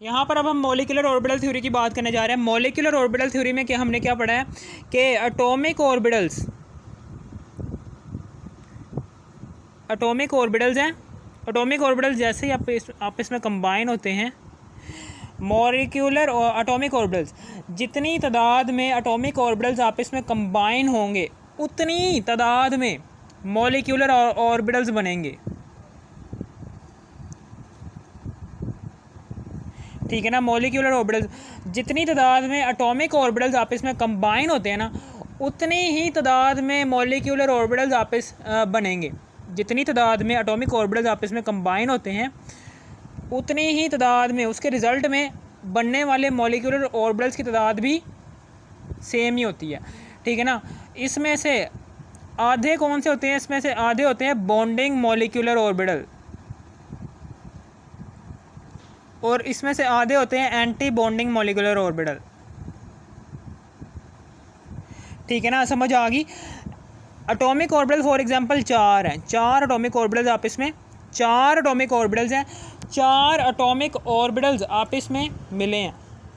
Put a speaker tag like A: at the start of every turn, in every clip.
A: यहाँ पर अब हम मॉलिक्यूलर ऑर्बिटल थ्योरी की बात करने जा रहे हैं। मॉलिक्यूलर ऑर्बिटल थ्योरी में हमने क्या पढ़ा है कि एटॉमिक ऑर्बिटल्स हैं। एटॉमिक ऑर्बिटल्स जैसे ही आपस में कंबाइन होते हैं, मॉलिक्यूलर और एटॉमिक ऑर्बिटल्स, जितनी तादाद में एटॉमिक ऑर्बिटल्स आपस में कंबाइन होंगे उतनी तादाद में मॉलिक्यूलर ऑर्बिटल्स बनेंगे। ठीक है ना। मॉलिक्यूलर ऑर्बिटल्स, जितनी तादाद में एटॉमिक ऑर्बिटल्स आपस में कंबाइन होते हैं ना, उतनी ही तादाद में मॉलिक्यूलर ऑर्बिटल्स आपस बनेंगे। जितनी तादाद में एटॉमिक ऑर्बिटल्स आपस में कंबाइन होते हैं उतनी ही तादाद में उसके रिज़ल्ट में बनने वाले मॉलिक्यूलर ऑर्बिटल्स की तादाद भी सेम ही होती है। ठीक है ना। इसमें से आधे कौन से होते हैं? इसमें से आधे होते हैं बॉन्डिंग मॉलिक्यूलर ऑर्बिटल, और इसमें से आधे होते हैं एंटी बॉन्डिंग मॉलिक्यूलर ऑर्बिटल। ठीक है ना, समझ आ गई। एटॉमिक ऑर्बिटल फॉर एग्जांपल 4 हैं, 4 एटॉमिक ऑर्बिटल्स आपस में, 4 एटॉमिक ऑर्बिटल्स हैं, 4 एटॉमिक ऑर्बिटल्स आपस में मिले हैं,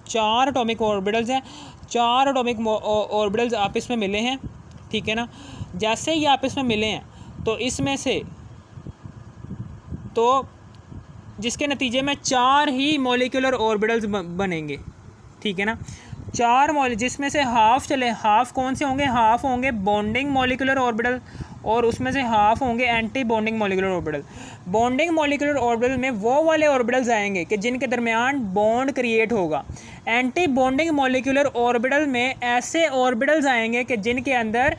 A: 4 एटॉमिक ऑर्बिटल्स हैं, 4 एटॉमिक ऑर्बिटल्स आपस में मिले हैं। ठीक है ना। जैसे ही आपस में मिले हैं तो इसमें से तो जिसके नतीजे में 4 ही मॉलिक्यूलर ऑर्बिटल्स बनेंगे। ठीक है ना। 4 जिसमें से हाफ कौन से होंगे? हाफ होंगे बॉन्डिंग मॉलिक्यूलर ऑर्बिटल, और उसमें से हाफ होंगे anti bonding molecular orbital. Bonding molecular orbital में वो वाले ऑर्बिटल्स आएंगे कि जिनके दरमियान बॉन्ड क्रिएट होगा। एंटी बॉन्डिंग मॉलिक्यूलर ऑर्बिटल में ऐसे ऑर्बिटल्स आएंगे कि जिनके अंदर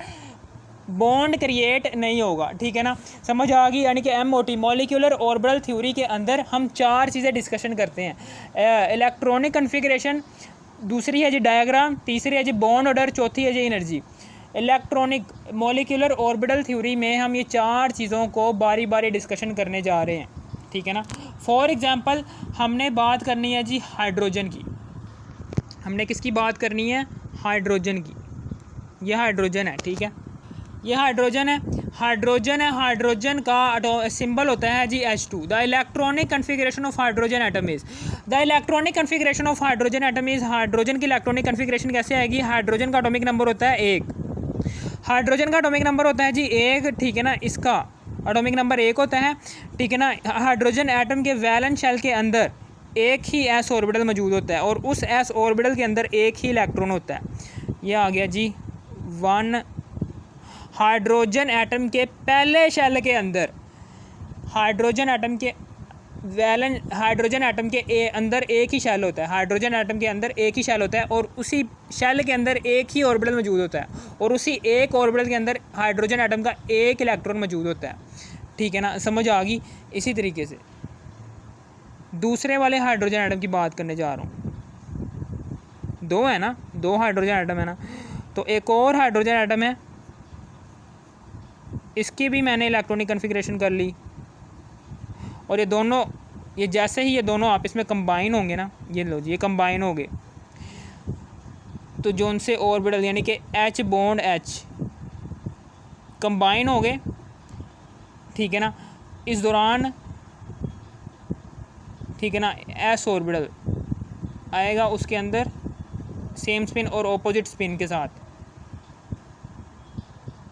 A: बॉन्ड क्रिएट नहीं होगा। ठीक है ना, समझ आ गई। यानी कि MOT मॉलिक्यूलर ऑर्बिटल थ्योरी के अंदर हम 4 चीज़ें डिस्कशन करते हैं। इलेक्ट्रॉनिक कन्फिगरेशन, दूसरी है जी डायग्राम, तीसरी है जी बॉन्ड ऑर्डर, चौथी है G energy. Electronic molecular orbital theory में हम ये 4 चीज़ों को बारी बारी डिस्कशन करने जा रहे हैं। ठीक है ना। फॉर एग्जांपल हमने बात करनी है जी हाइड्रोजन की। हमने किसकी बात करनी है? हाइड्रोजन की। यह हाइड्रोजन है। ठीक है, यह हाइड्रोजन है। हाइड्रोजन का सिंबल होता है जी H2। The electronic configuration of hydrogen atom is, the electronic configuration of hydrogen atom is, hydrogen की इलेक्ट्रॉनिक कन्फिगरेशन कैसे आएगी? हाइड्रोजन का एटॉमिक नंबर होता है 1। हाइड्रोजन का एटॉमिक नंबर होता है जी 1। ठीक है ना, इसका एटॉमिक नंबर 1 होता है। ठीक है ना। हाइड्रोजन एटम के वैलेंस शेल के अंदर एक ही s ऑर्बिटल मौजूद होता है, और उस s ऑर्बिटल के अंदर एक ही इलेक्ट्रॉन होता है। यह आ गया जी 1। हाइड्रोजन एटम के पहले शेल के अंदर, हाइड्रोजन एटम के अंदर एक ही शेल होता है। हाइड्रोजन एटम के अंदर एक ही शेल होता है, और उसी शेल के अंदर एक ही ऑर्बिटल मौजूद होता है, और उसी एक ऑर्बिटल के अंदर हाइड्रोजन एटम का एक इलेक्ट्रॉन मौजूद होता है। ठीक है ना, समझ आ गई। इसी तरीके से दूसरे वाले हाइड्रोजन एटम की बात करने जा रहा हूँ। 2 है ना, 2 हाइड्रोजन एटम है ना। तो एक और हाइड्रोजन एटम है, इसकी भी मैंने इलेक्ट्रॉनिक कन्फिगरेशन कर ली, और ये जैसे ही ये दोनों आपस में कंबाइन होंगे ना, ये लो जी, ये कंबाइन हो गए, तो जो उनसे ऑर्बिटल यानी कि H बॉन्ड H कंबाइन हो गए। ठीक है ना। इस दौरान ठीक है ना S ऑर्बिटल आएगा उसके अंदर सेम स्पिन और ऑपोजिट स्पिन के साथ।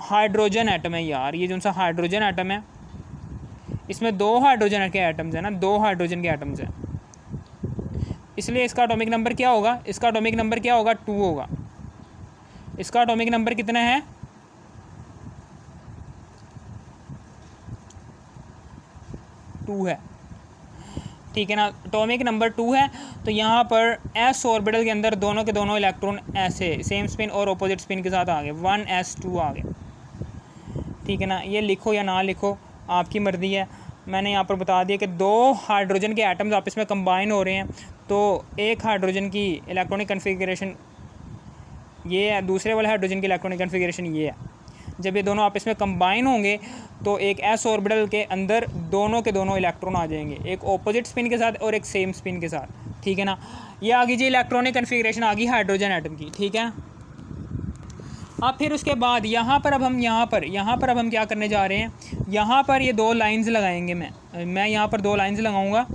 A: हाइड्रोजन एटम है यार, ये जो सा हाइड्रोजन एटम है, इसमें 2 हाइड्रोजन के एटम्स हैं ना, 2 हाइड्रोजन के एटम्स हैं, इसलिए इसका एटॉमिक नंबर क्या होगा? इसका एटॉमिक नंबर क्या होगा? 2 होगा। इसका एटॉमिक नंबर कितना है? 2 है। ठीक है ना, एटॉमिक नंबर 2 है। तो यहाँ पर S ऑर्बिटल के अंदर दोनों के दोनों इलेक्ट्रॉन ऐसे सेम स्पिन और ऑपोजिट स्पिन के साथ आ गए, 1s2 आ गए। ठीक है ना, ये लिखो या ना लिखो आपकी मर्ज़ी है। मैंने यहाँ पर बता दिया कि 2 हाइड्रोजन के एटम्स आपस में कंबाइन हो रहे हैं, तो एक हाइड्रोजन की इलेक्ट्रॉनिक कन्फिगरेशन ये है, दूसरे वाले हाइड्रोजन की इलेक्ट्रॉनिक कन्फिगरेशन ये है। जब ये दोनों आपस में कंबाइन होंगे तो एक s ऑर्बिटल के अंदर दोनों के दोनों इलेक्ट्रॉन आ जाएंगे, एक ऑपोजिट स्पिन के साथ और एक सेम स्पिन के साथ। ठीक है ना, ये आ गई जी इलेक्ट्रॉनिक कन्फिगरेशन आ गई हाइड्रोजन एटम की। ठीक है। अब फिर उसके बाद यहाँ पर अब हम क्या करने जा रहे हैं? यहाँ पर ये 2 लाइंस लगाएंगे। मैं यहाँ पर 2 लाइंस लगाऊंगा।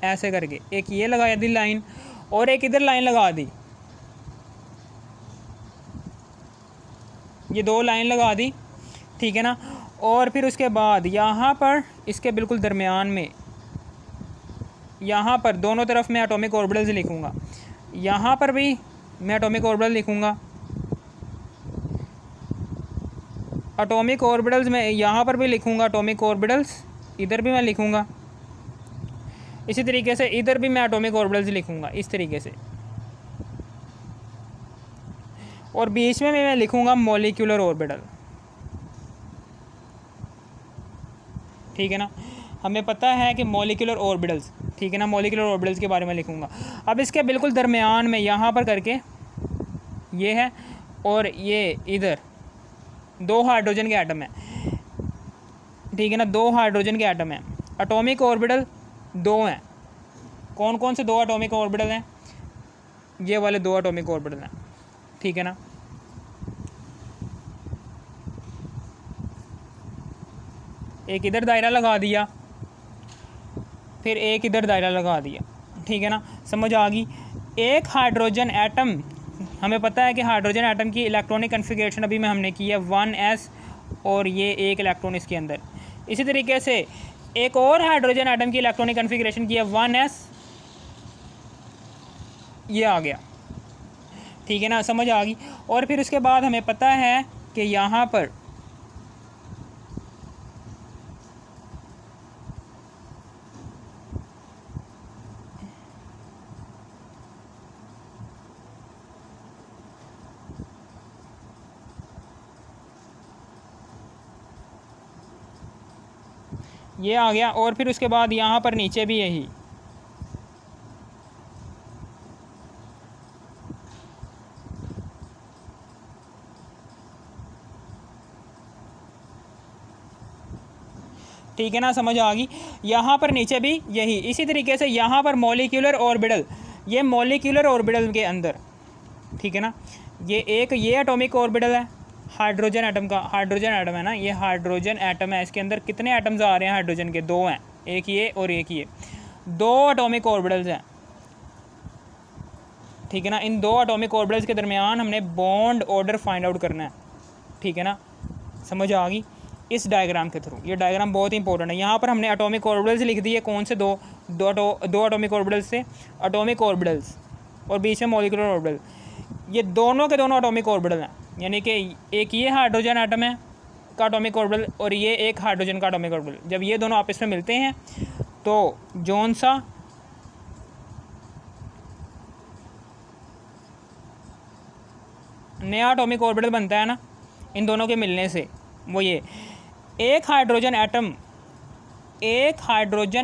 A: ऐसे करके एक ये लगा दी लाइन और एक इधर लाइन लगा दी, ये दो लाइन लगा दी, ठीक है ना। और फिर उसके बाद यहाँ पर इसके बिल्कुल दरमियान में, यहाँ पर दोनों तरफ मैं एटॉमिक ऑर्बिटल्स लिखूँगा, यहाँ पर भी मैं एटॉमिक ऑर्बिटल लिखूँगा, एटॉमिक ऑर्बिटल्स में यहाँ पर भी लिखूँगा एटॉमिक ऑर्बिटल्स, इधर भी मैं लिखूँगा, इसी तरीके से इधर भी मैं एटॉमिक ऑर्बिटल्स लिखूँगा इस तरीके से, और बीच में मैं लिखूँगा मॉलिक्यूलर ऑर्बिटल, ठीक है ना। हमें पता है कि मॉलिक्यूलर ऑर्बिटल्स, ठीक है ना, मॉलिक्यूलर ऑर्बिटल्स के बारे में लिखूँगा। अब इसके बिल्कुल दरमियान में यहाँ पर करके ये है और ये इधर दो हाइड्रोजन के एटम है, ठीक है ना, दो हाइड्रोजन के एटम हैं। एटॉमिक ऑर्बिटल दो हैं, कौन कौन से दो एटॉमिक ऑर्बिटल हैं, ये वाले दो एटॉमिक ऑर्बिटल हैं, ठीक है ना। एक इधर दायरा लगा दिया, फिर एक इधर दायरा लगा दिया, ठीक है ना, समझ आ गई। एक हाइड्रोजन एटम, हमें पता है कि हाइड्रोजन एटम की इलेक्ट्रॉनिक कन्फिग्रेशन अभी में हमने की है 1s और ये एक इलेक्ट्रॉन इसके अंदर। इसी तरीके से एक और हाइड्रोजन एटम की इलेक्ट्रॉनिक कन्फिग्रेशन की है 1s, ये आ गया, ठीक है ना, समझ आ गई। और फिर उसके बाद हमें पता है कि यहाँ पर ये आ गया, और फिर उसके बाद यहाँ पर नीचे भी यही, ठीक है ना, समझ आ गई। यहाँ पर नीचे भी यही, इसी तरीके से यहाँ पर मॉलिक्यूलर ऑर्बिटल, ये मॉलिक्यूलर ऑर्बिटल के अंदर, ठीक है ना, ये एक ये एटॉमिक ऑर्बिटल है हाइड्रोजन एटम का, हाइड्रोजन एटम है ना, ये हाइड्रोजन एटम है, इसके अंदर कितने एटम्स आ रहे हैं हाइड्रोजन के, दो हैं, एक ये और एक ये, दो एटॉमिक ऑर्बिटल्स हैं, ठीक है ना। इन दो एटॉमिक ऑर्बिटल्स के दरमियान हमने बॉन्ड ऑर्डर फाइंड आउट करना है, ठीक है ना, समझ आ गई इस डायग्राम के थ्रू। ये डायग्राम बहुत ही इंपॉर्टेंट है। यहाँ पर हमने एटॉमिक ऑर्बिटल्स लिख दिए, कौन से दो एटॉमिक ऑर्बिटल्स से, एटॉमिक ऑर्बिटल्स, और बीच में मॉलिक्यूलर ऑर्बिटल, ये दोनों के दोनों एटॉमिक ऑर्बिटल हैं, यानी कि एक ये हाइड्रोजन एटम है का एटॉमिक ऑर्बिटल और ये एक हाइड्रोजन का एटॉमिक ऑर्बिटल, जब ये दोनों आपस में मिलते हैं तो जौन सा नया एटॉमिक ऑर्बिटल बनता है ना इन दोनों के मिलने से, वो ये एक हाइड्रोजन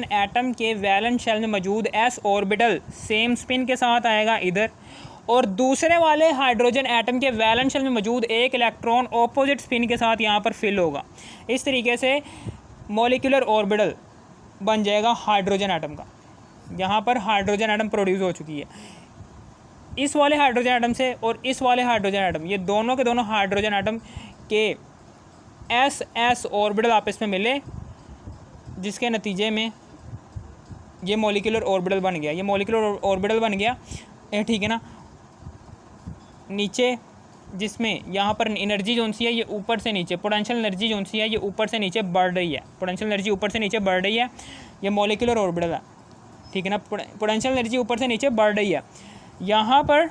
A: एटम के वैलेंस शेल में मौजूद s ऑर्बिटल सेम स्पिन के साथ आएगा इधर, और दूसरे वाले हाइड्रोजन एटम के वैलेंस शेल में मौजूद एक इलेक्ट्रॉन ऑपोजिट स्पिन के साथ यहाँ पर फिल होगा। इस तरीके से मॉलिक्यूलर ऑर्बिटल बन जाएगा हाइड्रोजन एटम का। यहाँ पर हाइड्रोजन एटम प्रोड्यूस हो चुकी है इस वाले हाइड्रोजन एटम से, और इस वाले हाइड्रोजन एटम, ये दोनों के दोनों हाइड्रोजन एटम के s ऑर्बिटल आपस में मिले, जिसके नतीजे में ये मॉलिक्यूलर ऑर्बिटल बन गया, ये मॉलिक्यूलर ऑर्बिटल बन गया, ठीक है ना। नीचे जिसमें यहाँ पर एनर्जी जो सी है ये ऊपर से नीचे, पोटेंशियल एनर्जी जो सी है ये ऊपर से नीचे बढ़ रही है, पोटेंशियल एनर्जी ऊपर से नीचे बढ़ रही है, ये मॉलिक्यूलर ऑर्बिटल है, ठीक है ना, पोटेंशियल एनर्जी ऊपर से नीचे बढ़ रही है। यहाँ पर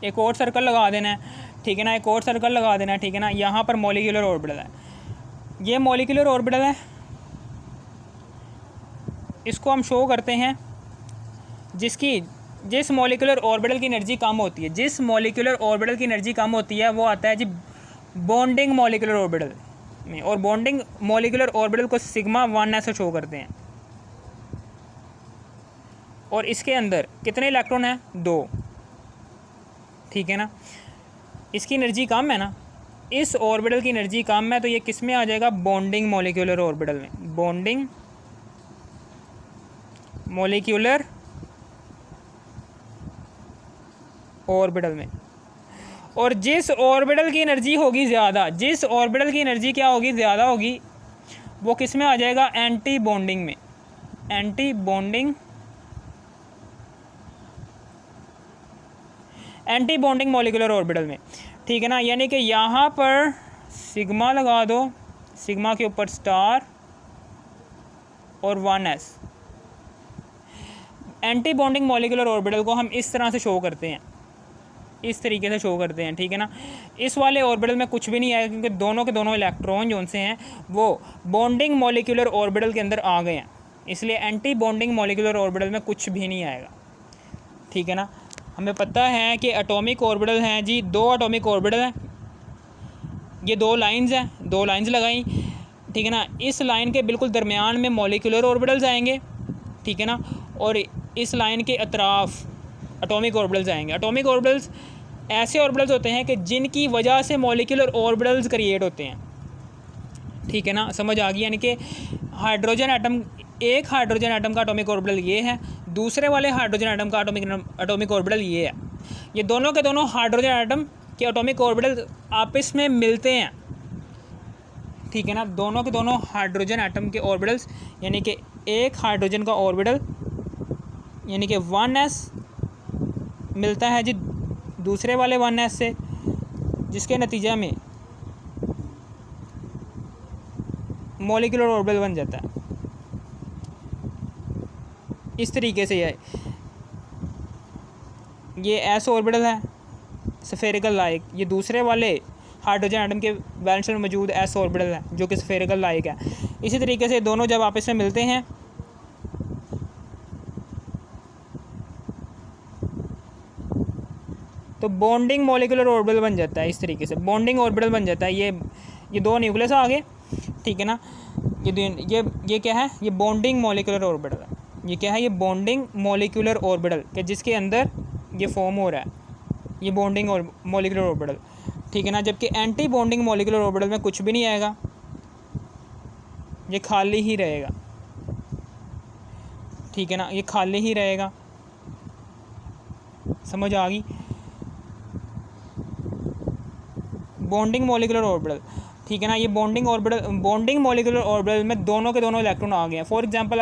A: एक और सर्कल लगा देना है, ठीक है ना, एक और सर्कल लगा देना है, ठीक है ना। यहाँ पर मॉलिक्यूलर ऑर्बिटल है, ये मॉलिक्यूलर ऑर्बिटल है, इसको हम शो करते हैं जिस मॉलिक्यूलर ऑर्बिटल की एनर्जी कम होती है, जिस मॉलिक्यूलर ऑर्बिटल की एनर्जी कम होती है वो आता है जी बॉन्डिंग मॉलिक्यूलर ऑर्बिटल में, और बॉन्डिंग मॉलिक्यूलर ऑर्बिटल को सिग्मा 1 ऐसे शो करते हैं, और इसके अंदर कितने इलेक्ट्रॉन हैं, 2, ठीक है ना। इसकी एनर्जी कम है ना, इस ऑर्बिटल की एनर्जी कम है, तो ये किस में आ जाएगा, बॉन्डिंग मॉलिक्यूलर ऑर्बिटल में, बॉन्डिंग मॉलिक्यूलर ऑर्बिटल में। और जिस ऑर्बिटल की एनर्जी होगी ज़्यादा, जिस ऑर्बिटल की एनर्जी क्या होगी, ज़्यादा होगी, वो किस में आ जाएगा, एंटी बॉन्डिंग में, एंटी बॉन्डिंग मॉलिक्यूलर ऑर्बिटल में, ठीक है ना। यानी कि यहाँ पर सिग्मा लगा दो, सिग्मा के ऊपर स्टार और 1s। Anti bonding molecular orbital को हम इस तरह से शो करते हैं, इस तरीके से शो करते हैं, ठीक है ना। इस वाले ऑर्बिटल में कुछ भी नहीं आएगा क्योंकि दोनों के दोनों इलेक्ट्रॉन जो से हैं वो बॉन्डिंग मॉलिक्यूलर ऑर्बिटल के अंदर आ गए हैं, इसलिए एंटी बॉन्डिंग मॉलिक्यूलर ऑर्बिटल में कुछ भी नहीं आएगा, ठीक है ना। हमें पता है कि एटॉमिक ऑर्बिटल हैं जी, 2 एटॉमिक ऑर्बिटल हैं, ये 2 लाइंस हैं, 2 लाइंस लगाई, ठीक है ना। इस लाइन के बिल्कुल दरमियान में मॉलिक्यूलर ऑर्बिटल्स आएंगे, ठीक है ना, और इस लाइन के अतराफ़ एटॉमिक ऑर्बिटल्स आएंगे। एटॉमिक ऑर्बिटल्स ऐसे ऑर्बिटल्स होते हैं कि जिनकी वजह से मॉलिक्यूलर ऑर्बिटल्स क्रिएट होते हैं, ठीक है ना, समझ आ गई। यानी कि हाइड्रोजन एटम, एक हाइड्रोजन एटम का एटॉमिक ऑर्बिटल ये है, दूसरे वाले हाइड्रोजन एटम का एटॉमिक ऑर्बिटल ये है। ये दोनों के दोनों हाइड्रोजन एटम के एटॉमिक ऑर्बिटल आपस में मिलते हैं, ठीक है ना। दोनों के दोनों हाइड्रोजन एटम के ऑर्बिटल्स, यानी कि एक हाइड्रोजन का ऑर्बिटल यानी कि 1s मिलता है जी दूसरे वाले 1s से, जिसके नतीजा में मॉलिक्यूलर ऑर्बिटल बन जाता है। इस तरीके से ये एस ऑर्बिटल है स्फेरिकल लाइक, ये दूसरे वाले हाइड्रोजन एटम के वैलेंस में मौजूद एस ऑर्बिटल है जो कि स्फेरिकल लाइक है। इसी तरीके से दोनों जब आपस में मिलते हैं तो बॉन्डिंग मॉलिक्यूलर ऑर्बिटल बन जाता है। इस तरीके से बॉन्डिंग ऑर्बिटल बन जाता है। ये 2 न्यूक्लियस आ गए, ठीक है ना। ये क्या है, ये बॉन्डिंग मॉलिक्यूलर ऑर्बिटल है। ये क्या है, ये बॉन्डिंग मॉलिक्यूलर ऑर्बिटल के जिसके अंदर ये फॉर्म हो रहा है, ये बॉन्डिंग और मॉलिक्यूलर ऑर्बिटल, ठीक है ना। जबकि एंटी बॉन्डिंग मॉलिक्यूलर ऑर्बिटल में कुछ भी नहीं आएगा, ये खाली ही रहेगा, ठीक है ना, ये खाली ही रहेगा। समझ आ गई। बॉन्डिंग मॉलिक्यूलर ऑर्बिटल, ठीक है ना। ये बॉन्डिंग मॉलिक्यूलर ऑर्बिटल में दोनों के दोनों इलेक्ट्रॉन आ गए हैं। फॉर एग्जांपल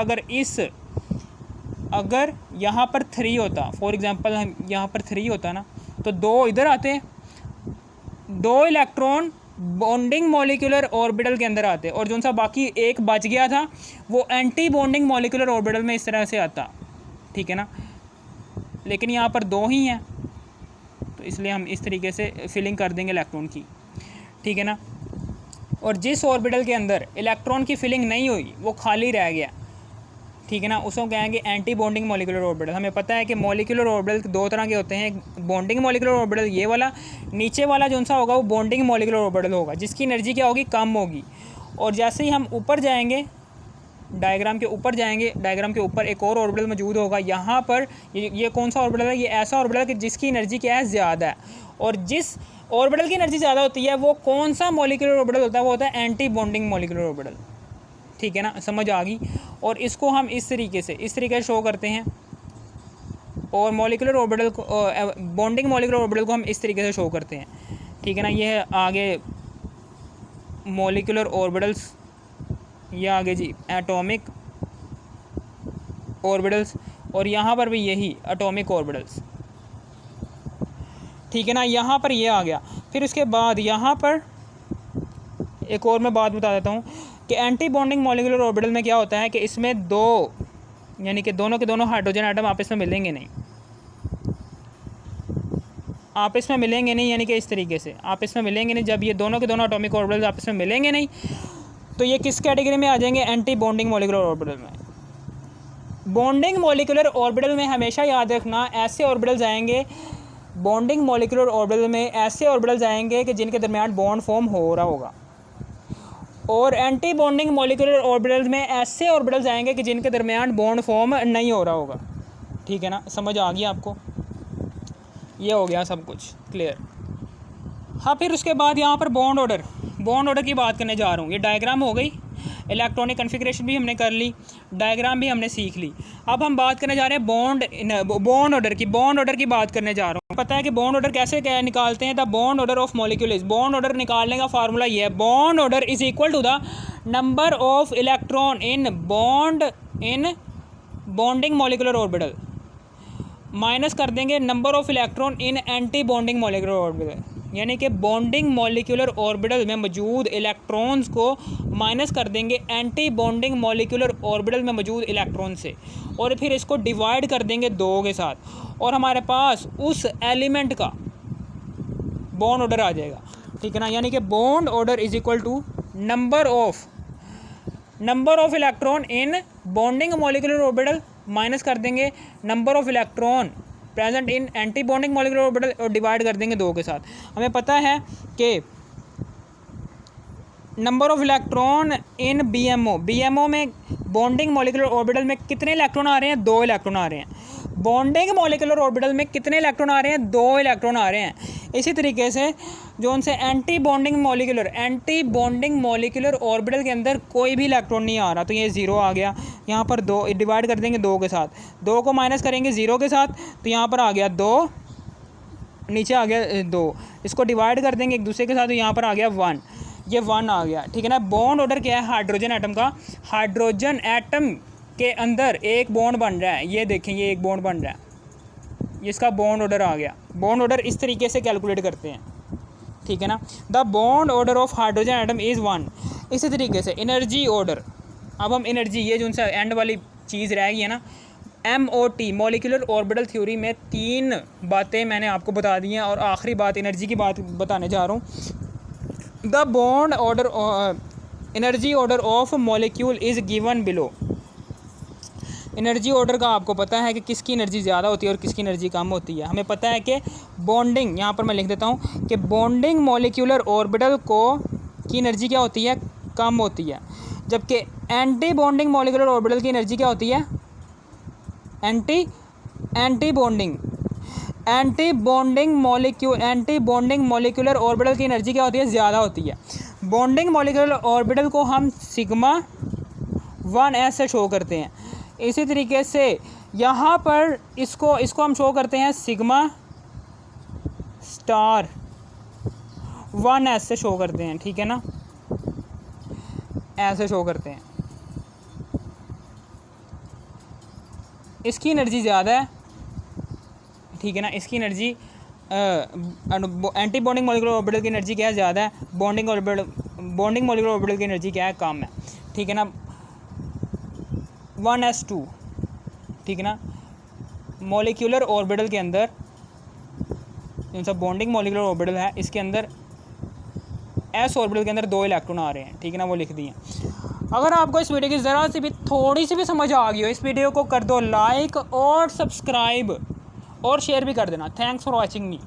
A: अगर यहाँ पर 3 होता, फॉर एग्जांपल यहाँ पर 3 होता ना, तो 2 इधर आते, 2 इलेक्ट्रॉन बॉन्डिंग मॉलिक्यूलर ऑर्बिटल के अंदर आते, और जो सा बाकी एक बच गया था वो एंटी बॉन्डिंग मॉलिक्यूलर ऑर्बिटल में इस तरह से आता, ठीक है ना। लेकिन यहाँ पर 2 ही हैं, तो इसलिए हम इस तरीके से फिलिंग कर देंगे इलेक्ट्रॉन की, ठीक है ना। और जिस ऑर्बिटल के अंदर इलेक्ट्रॉन की फिलिंग नहीं हुई, वो खाली रह गया, ठीक है ना, उसको कहेंगे एंटी बॉन्डिंग मॉलिक्यूलर ऑर्बिटल। हमें पता है कि मॉलिक्यूलर ऑर्बिटल 2 तरह के होते हैं, एक बॉन्डिंग मॉलिक्यूलर ऑर्बिटल ये वाला, नीचे वाला जो सा होगा वो बॉन्डिंग मॉलिक्यूलर ऑर्बिटल होगा, जिसकी एनर्जी क्या होगी, कम होगी। और जैसे ही हम ऊपर जाएंगे, डायग्राम के ऊपर जाएंगे, डायग्राम के ऊपर एक और ऑर्बिटल मौजूद होगा। यहाँ पर ये कौन सा ऑर्बिटल है, ये ऐसा ऑर्बिटल है कि जिसकी एनर्जी क्या है, ज़्यादा है। और जिस ऑर्बिटल की एनर्जी ज़्यादा होती है वो कौन सा मॉलिक्यूलर ऑर्बिटल होता है, वो होता है एंटी बॉन्डिंग मॉलिक्यूलर ऑर्बिटल, ठीक है ना, समझ आ गई। और इसको हम इस तरीके से शो करते हैं, और मॉलिक्यूलर ऑर्बिटल को, बॉन्डिंग मॉलिक्यूलर ऑर्बिटल को हम इस तरीके से शो करते हैं, ठीक है ना। ये है आगे मॉलिक्यूलर ऑर्बिटल्स, ये आगे जी एटॉमिक ऑर्बिटल्स, और यहाँ पर भी यही एटॉमिक ऑर्बिटल्स, ठीक है ना। यहाँ पर ये आ गया। फिर उसके बाद यहाँ पर एक और मैं बात बता देता हूँ कि एंटी बॉन्डिंग मॉलिक्यूलर ऑर्बिटल में क्या होता है कि इसमें 2 यानी कि दोनों के दोनों हाइड्रोजन एटम आपस में मिलेंगे नहीं, आपस में मिलेंगे नहीं, यानी कि इस तरीके से आपस में मिलेंगे नहीं। जब ये दोनों के दोनों एटॉमिक ऑर्बिटल्स आपस में मिलेंगे नहीं, तो ये किस कैटेगरी में आ जाएंगे, एंटी बॉन्डिंग मॉलिक्यूलर ऑर्बिटल में। बॉन्डिंग मॉलिक्यूलर ऑर्बिटल में हमेशा याद रखना, ऐसे ऑर्बिटल्स आएंगे, बॉन्डिंग मॉलिक्यूलर ऑर्बिटल में ऐसे ऑर्बिटल्स आएंगे कि जिनके दरमियान बॉन्ड फॉर्म हो रहा होगा, और एंटी बॉन्डिंग मॉलिक्यूलर ऑर्बिटल्स में ऐसे ऑर्बिटल्स आएंगे कि जिनके दरमियान बॉन्ड फॉर्म नहीं हो रहा होगा, ठीक है ना। समझ आ गई आपको, ये हो गया सब कुछ क्लियर। हाँ, फिर उसके बाद यहाँ पर बॉन्ड ऑर्डर की बात करने जा रहा हूँ। ये डायग्राम हो गई, इलेक्ट्रॉनिक कन्फिग्रेशन भी हमने कर ली, डायग्राम भी हमने सीख ली। अब हम बात करने जा रहे हैं बॉन्ड ऑर्डर की बात करने जा रहा हूँ। पता है कि बॉन्ड ऑर्डर कैसे क्या निकालते हैं। The bond order of molecule is, bond order निकालने का फार्मूला ये है, bond order is equal to the number of electron in bonding molecular orbital minus कर देंगे number of electron in anti bonding molecular orbital, यानी कि bonding molecular orbital में मौजूद इलेक्ट्रॉन्स को माइनस कर देंगे एंटी बॉन्डिंग मॉलिक्यूलर ऑर्बिटल में मौजूद इलेक्ट्रॉन से, और फिर इसको डिवाइड कर देंगे 2 के साथ, और हमारे पास उस एलिमेंट का बॉन्ड ऑर्डर आ जाएगा, ठीक है ना। यानी कि bond order is equal to number of electron in bonding molecular orbital minus कर देंगे number of electron present in anti bonding molecular orbital और डिवाइड कर देंगे 2 के साथ। हमें पता है कि number of electron in BMO में बॉन्डिंग मॉलिक्यूलर ऑर्बिटल में कितने इलेक्ट्रॉन आ रहे हैं? 2 इलेक्ट्रॉन आ रहे हैं। बॉन्डिंग मॉलिक्यूलर ऑर्बिटल में कितने इलेक्ट्रॉन आ रहे हैं? 2 इलेक्ट्रॉन आ रहे हैं। इसी तरीके से जो उनसे एंटी बॉन्डिंग मॉलिक्यूलर ऑर्बिटल के अंदर कोई भी इलेक्ट्रॉन नहीं आ रहा, तो ये 0 आ गया। यहाँ पर 2 डिवाइड कर देंगे 2 के साथ, 2 को माइनस करेंगे 0 के साथ, तो यहाँ पर आ गया 2, नीचे आ गया 2, इसको डिवाइड कर देंगे एक दूसरे के साथ, तो यहाँ पर आ गया 1, ये 1 आ गया, ठीक है ना। बॉन्ड ऑर्डर क्या है? हाइड्रोजन एटम का, हाइड्रोजन एटम के अंदर एक बॉन्ड बन रहा है, ये देखें, ये एक बॉन्ड बन रहा है, इसका बॉन्ड ऑर्डर आ गया। बॉन्ड ऑर्डर इस तरीके से कैलकुलेट करते हैं, ठीक है ना। The bond order of hydrogen atom is 1। इसी तरीके से एनर्जी ऑर्डर, अब हम एनर्जी, ये जो उनसे एंड वाली चीज़ रह गई है ना, MOT मॉलिक्यूलर ऑर्बिटल थ्योरी में 3 बातें मैंने आपको बता दी हैं, और आखिरी बात एनर्जी की बात बताने जा रहा हूँ। The bond order energy order of molecule is given below. Energy order का आपको पता है कि किसकी एनर्जी ज़्यादा होती है और किसकी एनर्जी कम होती है। हमें पता है कि बॉन्डिंग, यहाँ पर मैं लिख देता हूँ कि बॉन्डिंग मॉलिक्यूलर ऑर्बिटल की एनर्जी क्या होती है? कम होती है, जबकि एंटी बॉन्डिंग मॉलिक्यूलर ऑर्बिटल की एनर्जी क्या होती है? एंटी बॉन्डिंग मॉलिक्यूलर ऑर्बिटल की एनर्जी क्या होती है? ज़्यादा होती है। बॉन्डिंग मॉलिक्यूलर ऑर्बिटल को हम सिग्मा 1s से शो करते हैं। इसी तरीके से यहाँ पर इसको हम शो करते हैं सिग्मा स्टार 1s से शो करते हैं, ठीक है ना, ऐसे शो करते हैं। इसकी एनर्जी ज़्यादा है, ठीक है ना, इसकी energy anti bonding molecular orbital की एनर्जी क्या है? ज़्यादा है। बॉन्डिंग मॉलिक्यूलर ऑर्बिटल की एनर्जी क्या है? कम है, ठीक है ना, 1s2, ठीक है ना। मॉलिक्यूलर ऑर्बिटल के अंदर जो सा बॉन्डिंग मॉलिक्यूलर ऑर्बिटल है, इसके अंदर एस ऑर्बिटल के अंदर 2 इलेक्ट्रॉन आ रहे हैं, ठीक है ना, वो लिख दिए। अगर आपको इस वीडियो की ज़रा सी भी थोड़ी सी भी समझ आ गई हो, इस वीडियो को कर दो लाइक और सब्सक्राइब और शेयर भी कर देना। Thanks for watching me.